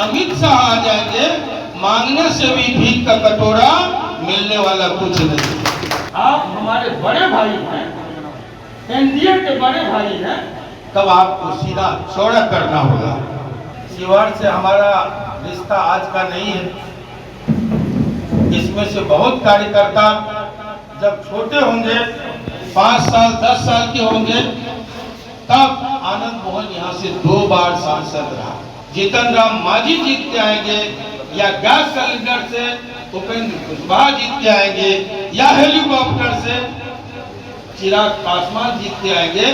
अमित शाह आ जाएंगे, मांगने से भी भीख का कटोरा मिलने वाला कुछ नहीं। आप हमारे बड़े भाई हैं, एनडीए के बड़े भाई हैं, तब आपको सीधा चौड़ा करना होगा। शिवहर से हमारा रिश्ता आज का नहीं है। इसमें से बहुत कार्यकर्ता जब छोटे होंगे, 5 साल 10 साल के होंगे, तब आनंद मोहन यहाँ से 2 बार सांसद रहा। जीतन राम मांझी जीत के आएंगे, या गैस सिलेंडर से उपेंद्र कुशवाहा जीत के आएंगे, या हेलीकॉप्टर से चिराग पासवान जीत के आएंगे।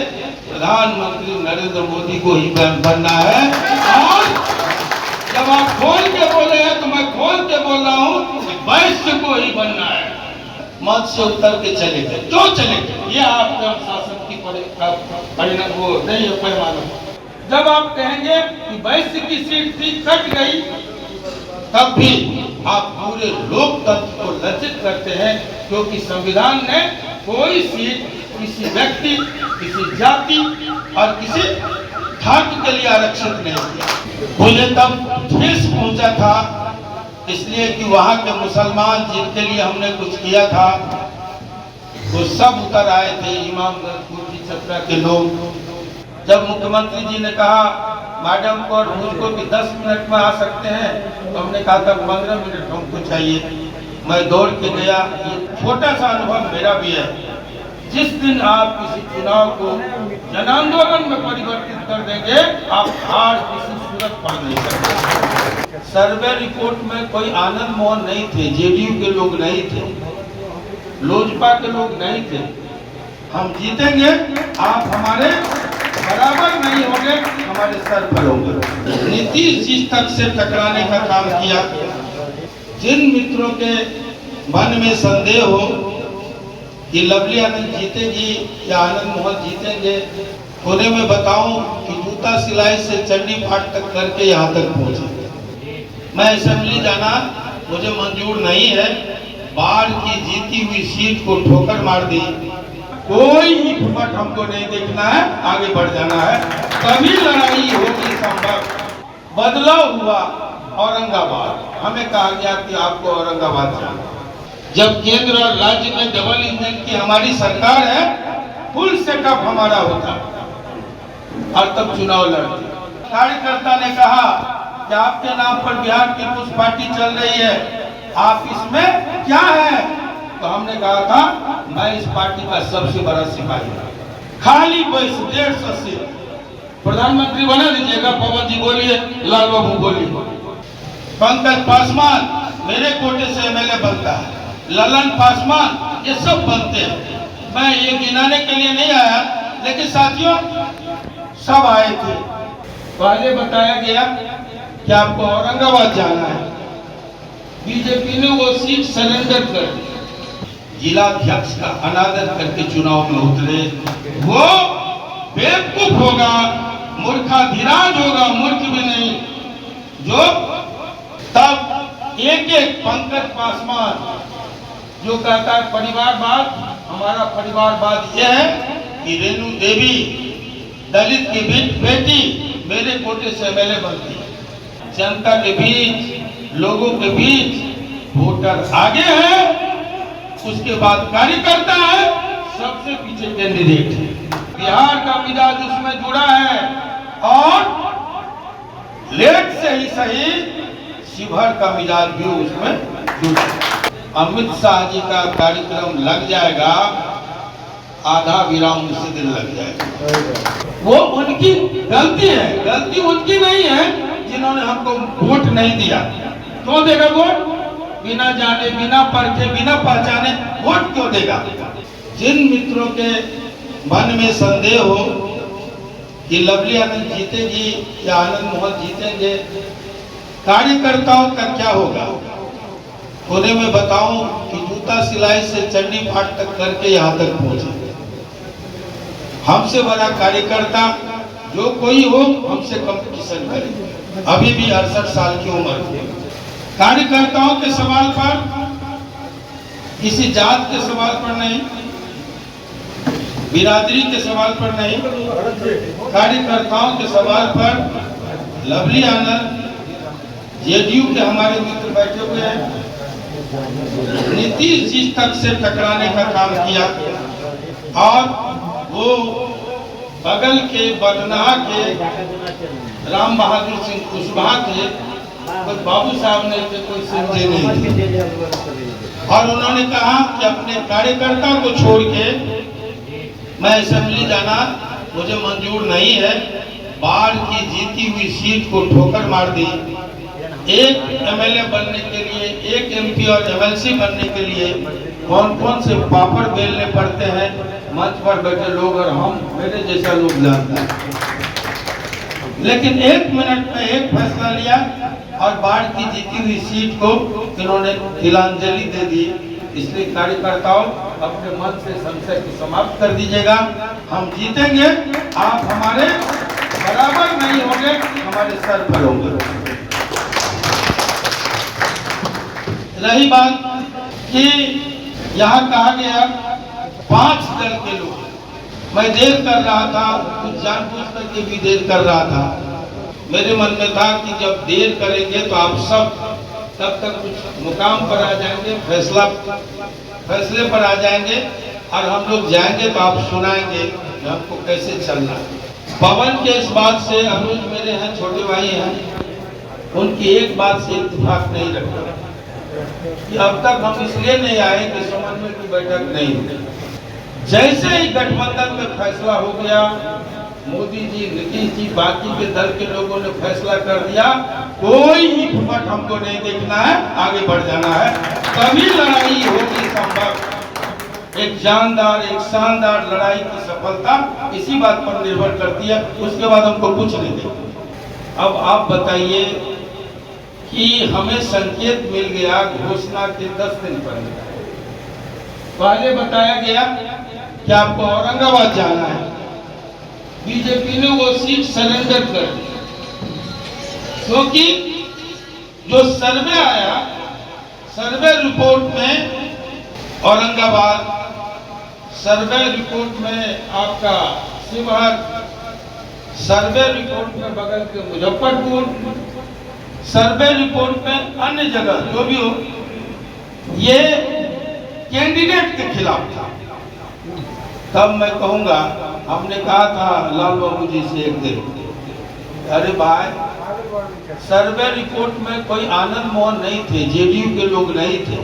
प्रधानमंत्री नरेंद्र मोदी को ही बनना है। और जब आप खोल के बोले हैं तो मैं खोल के बोल रहा हूँ कि वैश्य को ही बनना है। मत से उतर के चले गए, क्यों चले गए? ये आपके शासन की परिणाम वो नहीं है पैमाना। जब आप कहेंगे कि वैश्य की सीट थी, कट गई, तब भी आप पूरे लोकतंत्र को लज्जित करते हैं, क्योंकि संविधान ने कोई सीट किसी व्यक्ति, किसी जाति और किसी धातु के लिए आरक्षित नहीं किया। मुझे तब ठेस पहुंचा था, इसलिए कि वहां के मुसलमान जिनके लिए हमने कुछ किया था वो सब उतर आए थे, इमामगंज, कोठी, छपरा के लोग। जब मुख्यमंत्री जी ने कहा मैडम को और मुझको कि 10 मिनट में आ सकते हैं, तो हमने कहा था 15 मिनट हमको चाहिए। मैं दौड़ के गया। ये छोटा सा अनुभव मेरा भी है। जिस दिन आप किसी चुनाव को जन आंदोलन में परिवर्तित कर देंगे, आप हार किसी सूरत पड़ नहीं सकते। सर्वे रिपोर्ट में कोई आनंद मोहन नहीं थे, जेडीयू के लोग नहीं थे, लोजपा के लोग नहीं थे। हम जीतेंगे, आप हमारे बराबर नहीं होंगे, हमारे सर पर होंगे। नीतीश जी तक से टकराने का काम किया। जिन मित्रों के मन में संदेह हो कि लवली आनंद जीतेगी या आनंद मोहन जीतेंगे, उन्हें मैं बताऊं कि जूता सिलाई से चंडी फाट तक करके यहाँ तक पहुंचे। मैं असेंबली जाना मुझे मंजूर नहीं है। बाढ़ की जीती हुई सीट को ठोकर मार दी। कोई हिम्मत हमको नहीं देखना है, आगे बढ़ जाना है, तभी लड़ाई होगी संभव। बदलाव हुआ औरंगाबाद, हमें कहा गया कि आपको औरंगाबाद जाना। जब केंद्र और राज्य में डबल इंजन की हमारी सरकार है, फुल सेटअप हमारा होता और तब चुनाव लड़ते। कार्यकर्ता ने कहा कि आपके नाम पर बिहार पीपुल्स पार्टी चल रही है, आप इसमें क्या है? तो हमने कहा था मैं इस पार्टी का सबसे बड़ा सिपाही हूं। खाली पैसे 150 से प्रधानमंत्री बना दीजिएगा। पवन जी बोलिए, लाल बाबू बोलिए। पंकज पासवान मेरे कोटे से एमएलए बनता है, ललन पासवान, ये सब बनते हैं। मैं ये गिनाने के लिए नहीं आया, लेकिन साथियों सब आए थे। पहले बताया गया कि आपको औरंगाबाद जाना है, बीजेपी ने वो सीट सरेंडर कर दी। जिला अध्यक्ष का अनादर करके चुनाव में उतरे। वो बेवकूफ होगा, मूर्खाधिराज होगा, मूर्ख भी नहीं, जो तब एक पंकज पासवान जो कहता है परिवारवाद, हमारा परिवारवाद यह है कि रेणु देवी दलित की बेटी मेरे कोटे से एमएलए बनती है। जनता के बीच, लोगों के बीच वोटर आगे है, उसके बाद कार्यकर्ता है, सबसे पीछे कैंडिडेट है। बिहार का मिजाज उसमें जुड़ा है और लेट से ही सही शिवहर का मिजाज भी उसमें जुड़ा है। अमित शाह जी का कार्यक्रम लग जाएगा, आधा विराम उसी दिन लग जाएगा। वो उनकी गलती है, गलती उनकी नहीं है जिन्होंने हमको वोट नहीं दिया। क्यों देगा वोट? बिना जाने, बिना परखे, बिना पहचाने वोट क्यों देगा? जिन मित्रों के मन में संदेह हो कि लवली आनंद जीतेगी या आनंद मोहन जीतेंगे, कार्यकर्ताओं का क्या होगा? उन्हें मैं बताऊं कि जूता सिलाई से चंडी फाट तक करके यहाँ तक पहुंचे। हमसे बड़ा कार्यकर्ता जो कोई हो, हमसे कंपटीशन करे। अभी भी 68 साल की उम्र है। कार्यकर्ताओं के सवाल पर, किसी जात के सवाल पर नहीं, बिरादरी के सवाल पर नहीं, कार्यकर्ताओं के सवाल पर लवली आनंद जेडीयू के हमारे मित्र बैठे हुए हैं, नीतीश जी तक से टकराने का काम किया। और वो बगल के बदनाहा के राम बहादुर सिंह कुशवाहा थे, तो बाबू साहब ने कोई समझे नहीं। और उन्होंने कहा कि अपने कार्यकर्ता को छोड़ के मैं असेंबली जाना मुझे मंजूर नहीं है। बाढ़ की जीती हुई सीट को ठोकर मार दी। एक एमएलए बनने के लिए, एक एमपी और एमएलसी बनने के लिए कौन कौन से पापड़ बेलने पड़ते हैं मंच पर बैठे लोग और हम मेरे जैसा लोग जानते हैं। लेकिन 1 मिनट में एक फैसला लिया और बाढ़ की जीती हुई सीट को इन्होंने तिलांजलि दे दी। इसलिए कार्यकर्ताओं अपने मन से संशय को समाप्त कर दीजिएगा। हम जीतेंगे, आप हमारे बराबर नहीं होंगे, हमारे सर पर होंगे। रही बात कि यहाँ कहा गया 5 दल के लोग, मैं देर कर रहा था, कुछ जानबूझ करके भी देर कर रहा था। मेरे मन में था कि जब देर करेंगे तो आप सब तब तक कुछ मुकाम पर आ जाएंगे, फैसले पर आ जाएंगे और हम लोग जाएंगे तो आप सुनाएंगे कि हमको कैसे चलना है। पवन के इस बात से अनुज मेरे हैं, छोटे भाई हैं, उनकी एक बात से इत्तेफाक नहीं रखा कि अब तक हम इसलिए नहीं आए कि समन्वय की बैठक नहीं हुई। जैसे ही गठबंधन में फैसला हो गया, मोदी जी, नीतीश जी, बाकी के दल के लोगों ने फैसला कर दिया, कोई हिम्मत हमको नहीं देखना है, आगे बढ़ जाना है, तभी लड़ाई होगी संभव। एक जानदार, एक शानदार लड़ाई की सफलता इसी बात पर निर्भर करती है, उसके बाद हमको कुछ नहीं देखना। अब आप बताइए कि हमें संकेत मिल गया घोषणा के 10 दिन पहले बताया गया कि आपको औरंगाबाद जाना है। बीजेपी ने वो सीट सरेंडर कर दी, क्योंकि जो सर्वे आया, सर्वे रिपोर्ट में औरंगाबाद, सर्वे रिपोर्ट में आपका शिवहर, सर्वे रिपोर्ट में बगल के मुजफ्फरपुर, सर्वे रिपोर्ट में अन्य जगह जो भी हो, ये कैंडिडेट के खिलाफ था। तब मैं कहूंगा, हमने कहा था लाल बाबू जी से एक दिन, अरे भाई सर्वे रिपोर्ट में कोई आनंद मोहन नहीं थे, जेडीयू के लोग नहीं थे,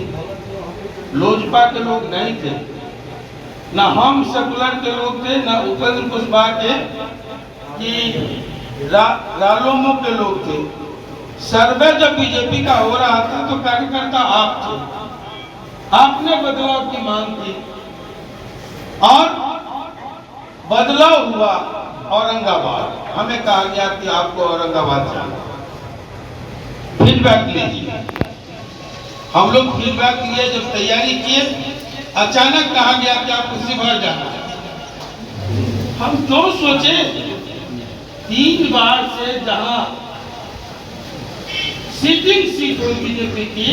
लोजपा के लोग नहीं थे, ना हम सेकुलर के लोग थे, ना उपेंद्र कुशवाहा के कि रालोमो के लोग थे। सर्वे जब बीजेपी का हो रहा था तो कार्यकर्ता आप थे, आपने बदलाव की मांग की और बदलाव हुआ औरंगाबाद। हमें कहा गया कि आपको औरंगाबाद जाना, फीडबैक लीजिए। हम लोग फीडबैक लिए, जब तैयारी किए, अचानक कहा गया कि आपको शिवहर जाना है। हम क्यों सोचे, 3 बार से जहां सिटिंग सीट हुई बीजेपी की,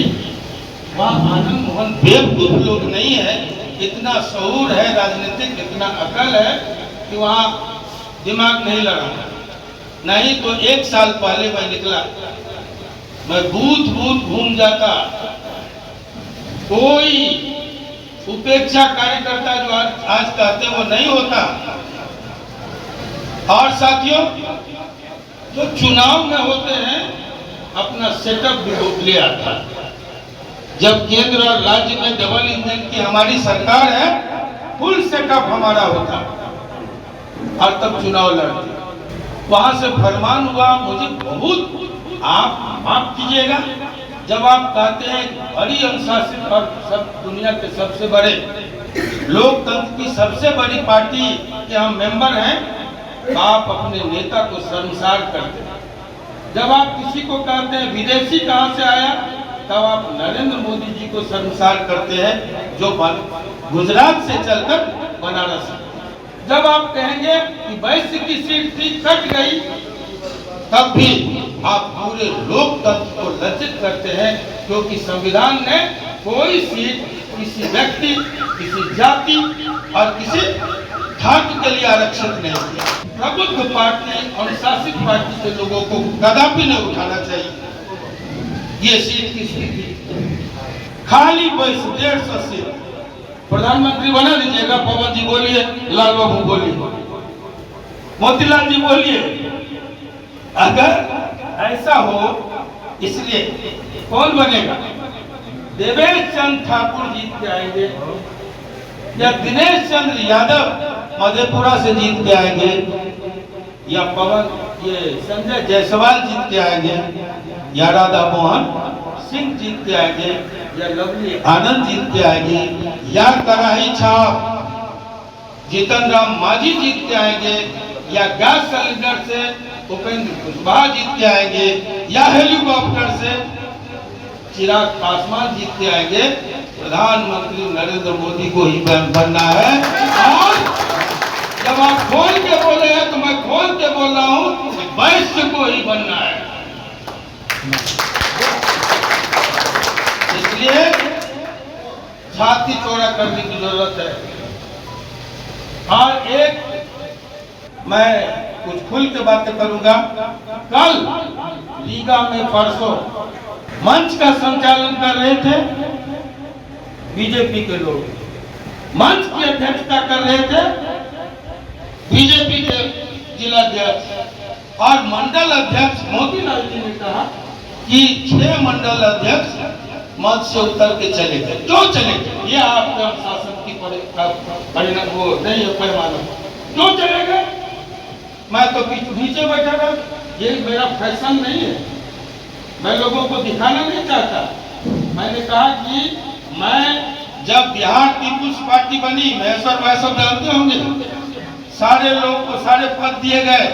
वहां आनंद मोहन बेवकूफ लोग नहीं है, इतना शऊर है राजनीतिक, इतना अकल है कि वहां दिमाग नहीं लड़ा। नहीं तो 1 साल पहले मैं निकला, मैं बूथ बूथ घूम जाता, कोई उपेक्षा कार्यकर्ता जो आज कहते वो नहीं होता। और साथियों, जो चुनाव में होते हैं अपना सेटअप भी ले आता है। जब केंद्र और राज्य में डबल इंजन की हमारी सरकार है, फुल सेटअप हमारा होता और तब चुनाव लड़ते। वहां से फरमान हुआ, मुझे बहुत, आप माफ कीजिएगा, जब आप कहते हैं बड़ी अनुशासित और सब दुनिया के सबसे बड़े लोकतंत्र की सबसे बड़ी पार्टी के हम मेंबर हैं, तो आप अपने नेता को शर्मसार करते हैं। जब आप किसी को कहते हैं विदेशी कहां से आया, तब आप नरेंद्र मोदी जी को शर्मसार करते हैं, जो गुजरात से चलकर बनारस। जब आप कहेंगे कि वैश्य की सीट थी, कट गई, तब भी आप पूरे लोकतंत्र को लज्जित करते हैं, क्योंकि संविधान ने कोई सीट किसी व्यक्ति, किसी जाति और किसी धातु के लिए आरक्षित नहीं किया। प्रबुद्ध पार्टी, अनुशासित पार्टी के लोगों को कदापि नहीं उठाना चाहिए। ये सीट किसकी थी? खाली 150 सीट। प्रधानमंत्री बना दीजिएगा। पवन जी बोलिए, लाल बाबू बोलिए, मोतीलाल जी बोलिए। अगर ऐसा हो, इसलिए कौन बनेगा? देवेश चंद्र ठाकुर जीत के आएंगे या दिनेश चंद्र यादव मधेपुरा से जीत के आएंगे या ये संजय जायसवाल जीत के आएंगे या राधा मोहन सिंह जीत के आएंगे या लवली आनंद जीत के आएंगे या कराही छाप जीतन राम मांझी जीत के आएंगे या गैस सिलेंडर से उपेंद्र कुशवाहा जीत के आएंगे या हेलीकॉप्टर से चिराग पासवान जीत के आएंगे? प्रधानमंत्री नरेंद्र मोदी को ही बनना है। और जब आप खोल के बोले हैं तो मैं खोल के बोल रहा हूं, वैश्य को ही बनना है। इसलिए छाती चौड़ा करने की जरूरत है। और एक मैं कुछ खुल के बातें करूंगा। कल लीगा में परसों मंच का संचालन कर रहे थे बीजेपी के लोग। मंच की अध्यक्षता कर रहे थे बीजेपी के जिलाध्यक्ष और मंडल अध्यक्ष मोतीलाल जी ने कहा कि 6 मंडल अध्यक्ष मंच से उतर के चले गए। क्यों चले गए? ये आपके शासन की परिणाम वो नहीं है पैमाना। क्यों चले गए? मैं तो नीचे बैठा था। ये मेरा फैशन नहीं है, मैं लोगों को दिखाना नहीं चाहता। मैंने कहा कि मैं जब बिहार पीपुल्स पार्टी बनी, महेश्वर भाई सब जानते होंगे, सारे लोग को सारे पद दिए गए।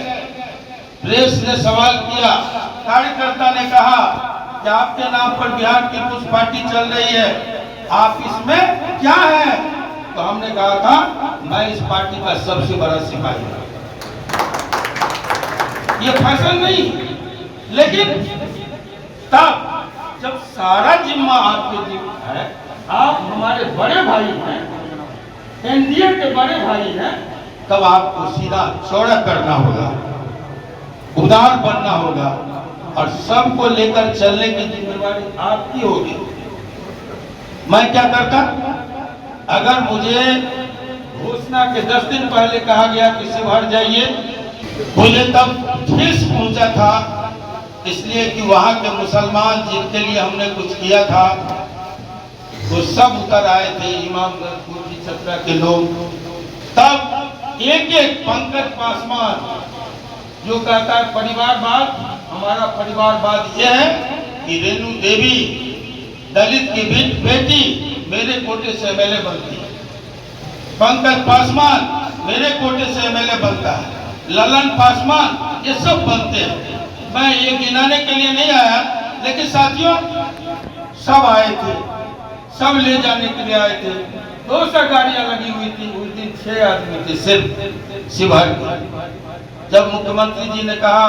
प्रेस ने सवाल किया, कार्यकर्ता ने कहा कि आपके नाम पर बिहार पीपुल्स पार्टी चल रही है, आप इसमें क्या है? तो हमने कहा था मैं इस पार्टी का सबसे बड़ा सिपाही हूं। ये फैशन नहीं, लेकिन तब जब सारा जिम्मा आपके जिम्मा है, आप हमारे बड़े भाई हैं, एनडीए के बड़े भाई हैं, तब आपको सीधा चौड़ा करना होगा, उदार बनना होगा और सबको लेकर चलने की जिम्मेवारी आपकी होगी। मैं क्या करता? अगर मुझे घोषणा के 10 दिन पहले कहा गया कि शिवहर जाइए, मुझे तब ठेस पहुंचा था, इसलिए कि वहां के मुसलमान जिनके लिए हमने कुछ किया था वो सब उतर आए थे, इमामगंज कोठी छपरा के लोग। तब एक एक पंकज पासवान जो कहता है परिवारवाद, हमारा परिवारवाद यह है कि रेणु देवी दलित की बेटी मेरे कोटे से एमएलए बनती है, पंकज पासवान मेरे कोटे से एमएलए बनता है, ललन पासवान, ये सब बनते हैं। मैं ये गिनाने के लिए नहीं आया, लेकिन साथियों सब आए थे, सब ले जाने के लिए आए थे। 200 गाड़ियां लगी हुई थी। उस दिन 6 आदमी थे सिर्फ शिवहर के। जब मुख्यमंत्री जी ने कहा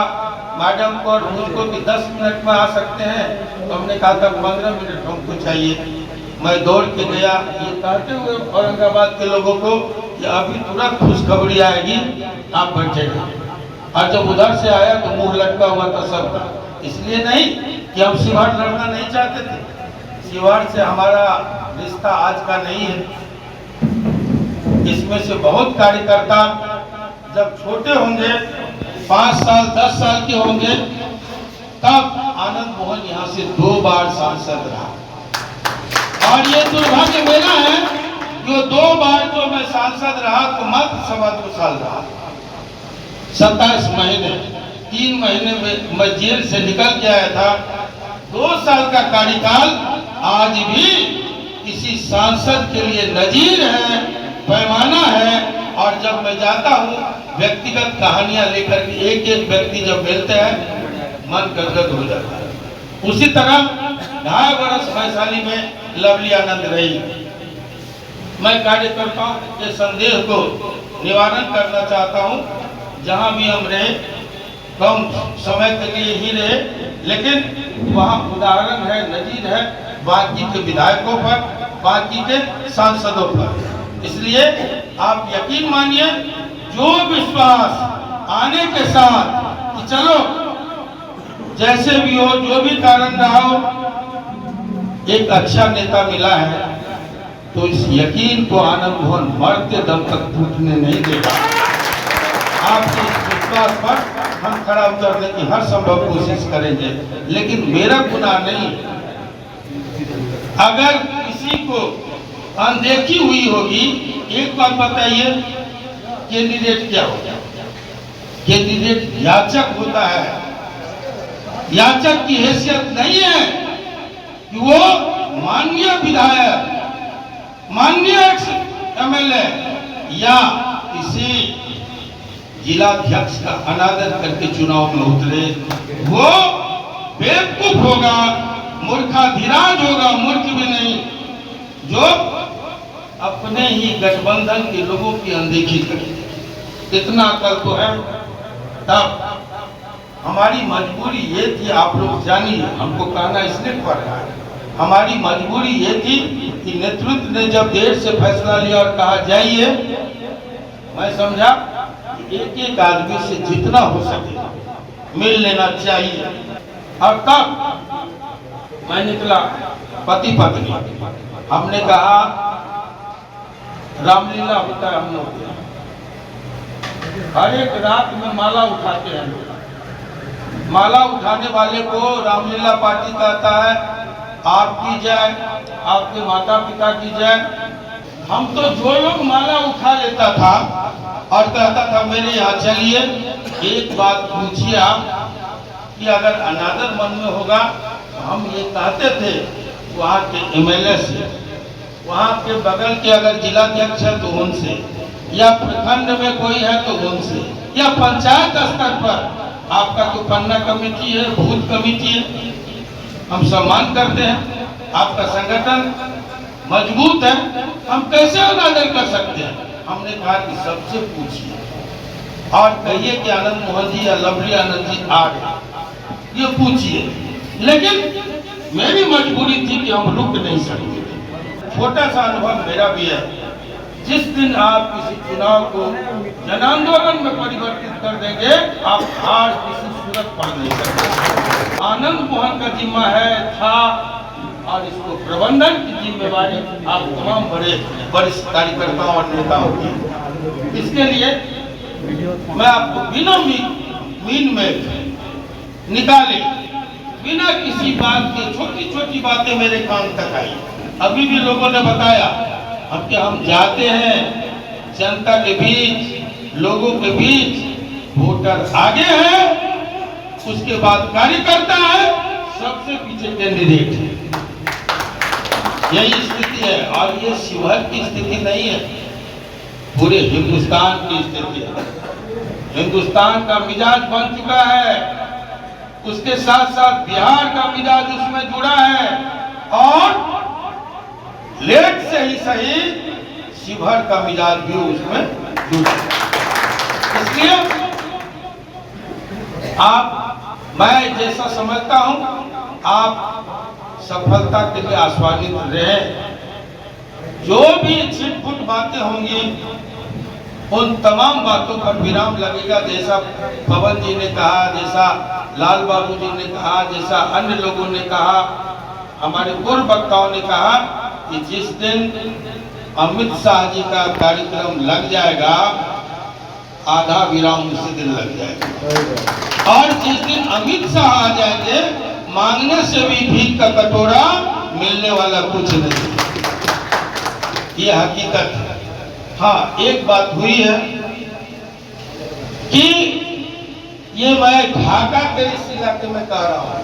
मैडम को और मुझको कि 10 मिनट में आ सकते हैं, तो हमने कहा था 15 मिनट हमको चाहिए। मैं दौड़ के गया, ये कहते हुए औरंगाबाद के लोगों को कि अभी तुरंत खुशखबरी आएगी, आप बैठेगा। और जब उधर से आया तो मुंह लटका हुआ था सबका। इसलिए नहीं कि हम शिवहर लड़ना नहीं चाहते थे, शिवहर से हमारा रिश्ता आज का नहीं है। इसमें से बहुत कार्यकर्ता जब छोटे होंगे, 5 साल 10 साल के होंगे, तब आनंद मोहन यहाँ से 2 बार सांसद रहा। और ये दुर्भाग्य मेरा है जो 2 बार जो मैं सांसद रहा तो मात्र 2.25 साल रहा। 27 महीने, 3 महीने में मैं जेल से निकल के आया था। 2 साल का कार्यकाल आज भी किसी सांसद के लिए नजीर है, पैमाना है। और जब मैं जाता हूँ व्यक्तिगत कहानियां लेकर के, एक एक व्यक्ति जब मिलते हैं मन गदगद हो जाता है। उसी तरह 2.5 वर्ष वैशाली में लवली आनंद रही। मैं कार्यकर्ताओं के संदेह को निवारण करना चाहता हूँ। जहाँ भी हम रहे, कम समय के लिए ही रहे, लेकिन वहाँ उदाहरण है, नजीर है बाकी के विधायकों पर, बाकी के सांसदों पर। इसलिए आप यकीन मानिए, जो विश्वास आने के साथ कि चलो जैसे भी हो, जो भी कारण रहा हो, एक अच्छा नेता मिला है तो इस यकीन को आनंद मोहन मरते दम तक टूटने नहीं देगा। आपके इस विश्वास पर हम खड़ा उतरने की हर संभव कोशिश करेंगे, लेकिन मेरा गुनाह नहीं। अगर किसी को अनदेखी हुई होगी, एक बात बताइए, कैंडिडेट क्या होता है? कैंडिडेट याचक होता है। याचक की हैसियत नहीं है कि वो माननीय विधायक, माननीय एमएलए या किसी जिलाध्यक्ष का अनादर करके चुनाव में उतरे। वो बेवकूफ होगा, मूर्खाधिराज होगा, मूर्ख भी नहीं, जो अपने ही गठबंधन के लोगों की अनदेखी करे। इतना अकल तो है। तब हमारी मजबूरी ये थी, आप लोग जानिए, हमको कहना इसलिए पड़ रहा है, हमारी मजबूरी ये थी कि नेतृत्व ने जब देर से फैसला लिया और कहा जाइए, मैं समझा कि एक एक आदमी से जितना हो सके मिल लेना चाहिए। और तब मैं निकला, पति पत्नी, हमने कहा रामलीला होता है हम लोग, हर एक रात में माला उठाते हैं लोग। माला उठाने वाले को रामलीला पार्टी कहता है आपकी जय, आपके माता पिता की जय। हम तो जो लोग माला उठा लेता था और कहता था मेरे यहाँ चलिए, एक बात पूछिए आप कि अगर अनादर मन में होगा तो हम ये कहते थे वहाँ के एमएलए से, वहाँ के बगल के अगर जिलाध्यक्ष है तो उनसे, या प्रखंड में कोई है तो उनसे, या पंचायत स्तर पर आपका तो पन्ना कमेटी है, बूथ कमेटी है, हम सम्मान करते हैं, आपका संगठन मजबूत है, हम कैसे अनादर कर सकते हैं? हमने कहा कि सबसे पूछिए और कहिए कि आनंद मोहन जी या लवली आनंद जी आ गए, ये पूछिए। लेकिन मेरी मजबूरी थी कि हम रुक नहीं सकते। छोटा सा अनुभव मेरा भी है, जिस दिन आप किसी चुनाव को जन आंदोलन में परिवर्तित कर देंगे, आप हार किसी सूरत पड़ नहीं सकते। आनंद मोहन का जिम्मा है, था, और इसको प्रबंधन की जिम्मेवारी आप तमाम बड़े वरिष्ठ कार्यकर्ताओं और नेताओं की। इसके लिए मैं आपको बिना मीन में निकाले, बिना किसी बात के, छोटी छोटी बातें मेरे कान तक आई। अभी भी लोगों ने बताया हम जाते हैं जनता के बीच, लोगों के बीच, वोटर आगे है, उसके बाद कार्यकर्ता है, सबसे पीछे कैंडिडेट है। यही स्थिति है, और ये शिवहर की स्थिति नहीं है, पूरे हिंदुस्तान की स्थिति है। हिंदुस्तान का मिजाज बन चुका है, उसके साथ साथ बिहार का मिजाज उसमें जुड़ा है, और लेट से ही सही शिवहर का मिजाज भी उसमें जुड़ा है। इसलिए मैं जैसा समझता हूं, आप सफलता के लिए आश्वासित रहे। जो भी छिटपुट बातें होंगी उन तमाम बातों पर विराम लगेगा। जैसा पवन जी ने कहा, जैसा लाल बाबू जी ने कहा, जैसा अन्य लोगों ने कहा, हमारे पूर्व वक्ताओं ने कहा कि जिस दिन अमित शाह जी का कार्यक्रम लग जाएगा, आधा विराम उसी दिन लग जाएगा। और जिस दिन अमित शाह आ जाएंगे, मांगने से भी भीख का कटोरा मिलने वाला कुछ नहीं। ये हकीकत है। हाँ, एक बात हुई है कि ये मैं ढाका के इस इलाके में कह रहा हूं।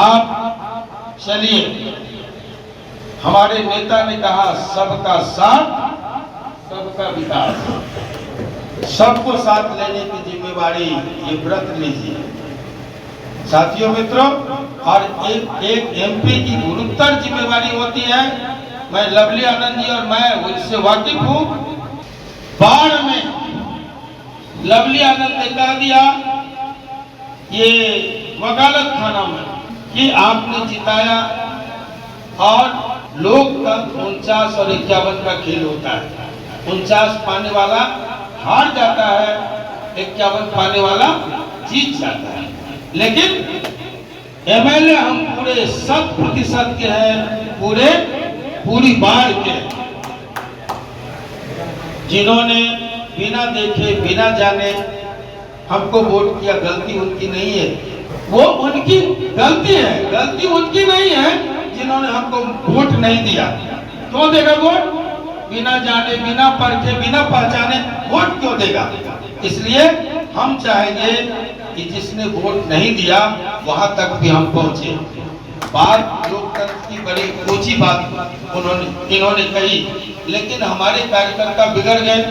आप चलिए, हमारे नेता ने कहा सबका साथ सबका विकास, सबको साथ लेने की जिम्मेवारी ये व्रत लीजिए साथियों मित्रों। और एक एमपी की गुरुतर जिम्मेवारी होती है। मैं लवली आनंद जी और मैं उससे वाकिफ हूँ। बाढ़ में लवली आनंद ने कह दिया ये वकालत खाना में कि आपने जिताया, और लोकतंत्र 49 और 51 का खेल होता है। 49 पाने वाला हार जाता है, 51 पाने वाला जीत जाता है। लेकिन एमएलए हम पूरे 100% के हैं, पूरी बाढ़ के। जिन्होंने बिना देखे बिना जाने हमको वोट किया, गलती उनकी नहीं है, वो उनकी गलती है, गलती उनकी नहीं है जिन्होंने हमको वोट नहीं दिया। क्यों देगा वोट? बिना जाने बिना परखे बिना पहचाने वोट क्यों देगा? इसलिए हम चाहेंगे कि जिसने वोट नहीं दिया वहां तक भी हम पहुंचे। बात लोकतंत्र की बड़ी ऊंची बात इन्होंने कही, लेकिन हमारे कार्यकर्ता बिगड़ गए,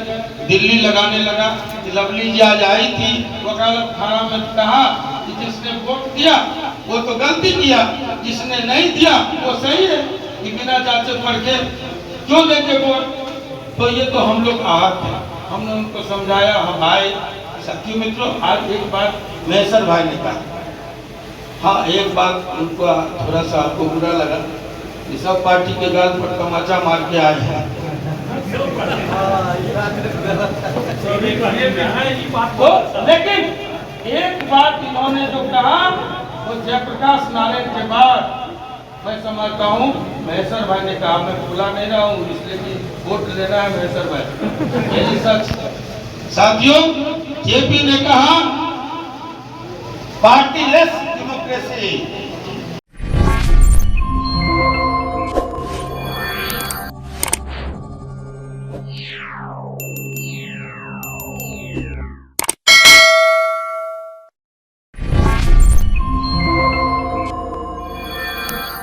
दिल्ली लगाने लगा। लवली जी आज आई थी, वकालत खाना में कहा कि जिसने वोट दिया वो तो गलती किया, जिसने नहीं दिया वो सही है कि बिना जांचे परखे क्यों देंगे वोट। तो ये तो हम लोग आहत हैं, हमने उनको समझाया, हम आए। साथियों मित्रों, आज एक बात महेश्वर भाई ने कहा, हाँ एक बात उनको थोड़ा सा आपको बुरा लगा, ये सब पार्टी के गाल पर तमाचा मार के आए हैं। तो लेकिन एक बात इन्होंने जो कहा वो जयप्रकाश नारायण के बाद मैं समझता हूँ महेश्वर भाई ने कहा, मैं बोला नहीं रहा हूँ इसलिए कि वोट लेना है महेश्वर भाई, यही सच। साथियों, जेपी ने कहा पार्टीलेस डेमोक्रेसी।